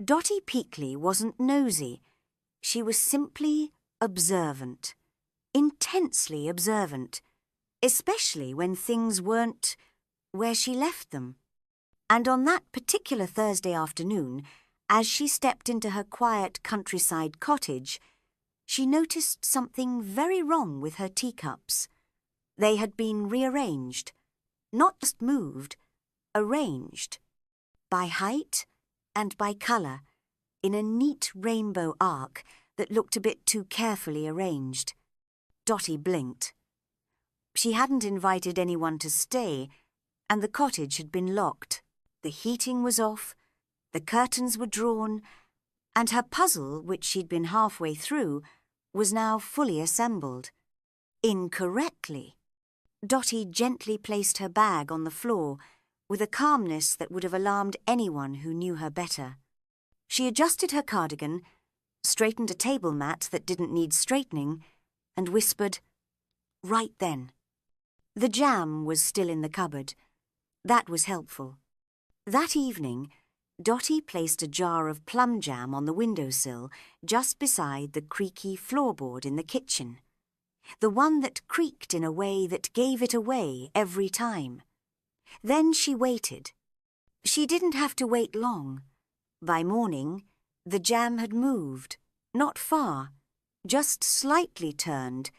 Dotty Peakley wasn't nosy. She was simply observant. Intensely observant. Especially when things weren't where she left them. And on that particular Thursday afternoon, as she stepped into her quiet countryside cottage, she noticed something very wrong with her teacups. They had been rearranged. Not just moved, arranged. By height and by colour, in a neat rainbow arc that looked a bit too carefully arranged. Dotty blinked. She hadn't invited anyone to stay, and the cottage had been locked. The heating was off, the curtains were drawn, and her puzzle, which she'd been halfway through, was now fully assembled. Incorrectly. Dotty gently placed her bag on the floor with a calmness that would have alarmed anyone who knew her better. She adjusted her cardigan, straightened a table mat that didn't need straightening, and whispered, "Right then." The jam was still in the cupboard. That was helpful. That evening, Dotty placed a jar of plum jam on the windowsill just beside the creaky floorboard in the kitchen. The one that creaked in a way that gave it away every time. Then she waited. She didn't have to wait long. By morning, the jam had moved, not far, just slightly turned,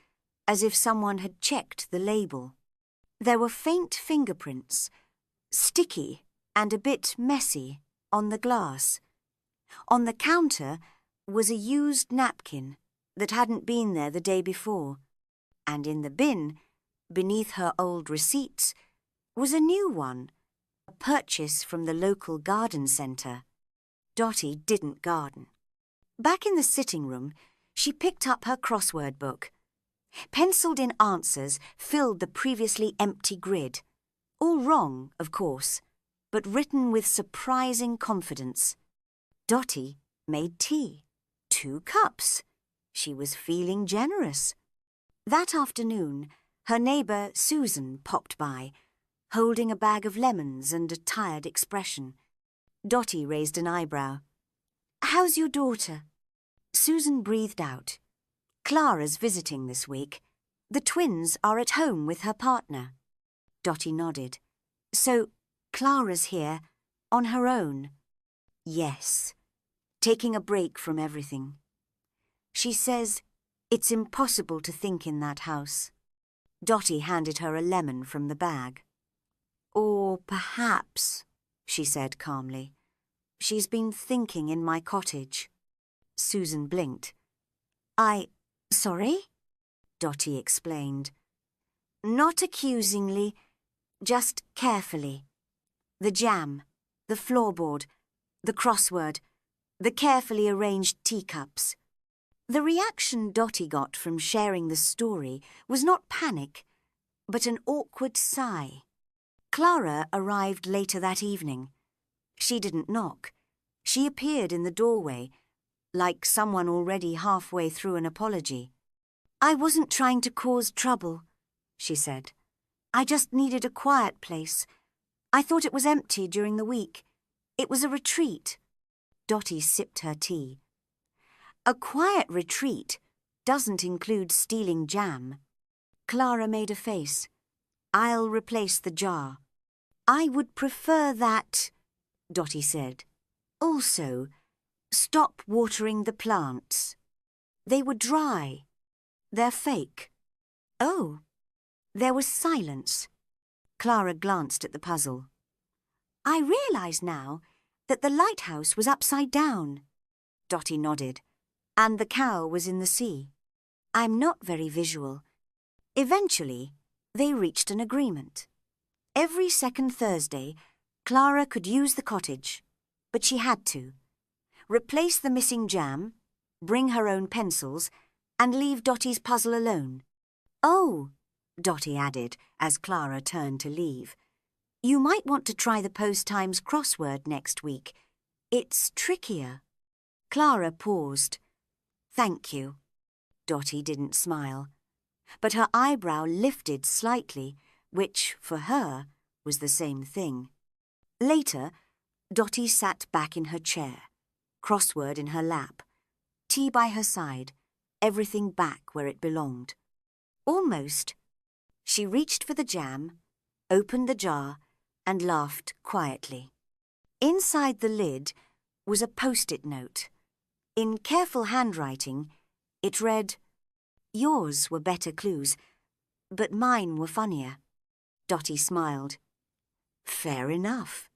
as if someone had checked the label. There were faint fingerprints, sticky and a bit messy, on the glass. On the counter was a used napkin that hadn't been there the day before, and in the bin, beneath her old receipts, was a new one, a purchase from the local garden centre. Dotty didn't garden. Back in the sitting room, she picked up her crossword book. Pencilled-in answers filled the previously empty grid. All wrong, of course, but written with surprising confidence. Dotty made tea. 2 cups. She was feeling generous. That afternoon, her neighbour Susan popped by, holding a bag of lemons and a tired expression. Dotty raised an eyebrow. "How's your daughter?" Susan breathed out. "Clara's visiting this week. The twins are at home with her partner." Dotty nodded. "So, Clara's here, on her own?" "Yes, taking a break from everything. She says it's impossible to think in that house." Dotty handed her a lemon from the bag. "Or perhaps," she said calmly, "she's been thinking in my cottage." Susan blinked. Sorry?" Dotty explained. Not accusingly, just carefully. The jam, the floorboard, the crossword, the carefully arranged teacups. The reaction Dotty got from sharing the story was not panic, but an awkward sigh. Clara arrived later that evening. She didn't knock. She appeared in the doorway, like someone already halfway through an apology. "I wasn't trying to cause trouble," she said. "I just needed a quiet place. I thought it was empty during the week. It was a retreat." Dotty sipped her tea. "A quiet retreat doesn't include stealing jam." Clara made a face. "I'll replace the jar." "I would prefer that," Dotty said. "Also, stop watering the plants. They were dry. They're fake." "Oh." There was silence. Clara glanced at the puzzle. "I realise now that the lighthouse was upside down." Dotty nodded. "And the cow was in the sea." "I'm not very visual." Eventually, they reached an agreement. Every second Thursday, Clara could use the cottage, but she had to. Replace the missing jam, bring her own pencils, and leave Dotty's puzzle alone. "Oh," Dotty added as Clara turned to leave, "you might want to try the Post-Times crossword next week. It's trickier." Clara paused. "Thank you." Dotty didn't smile, but her eyebrow lifted slightly, which, for her, was the same thing. Later, Dotty sat back in her chair. crossword in her lap, tea by her side, everything back where it belonged. Almost. She reached for the jam, opened the jar, and laughed quietly. Inside the lid was a post-it note. In careful handwriting, it read, "Yours were better clues, but mine were funnier." Dotty smiled. Fair enough.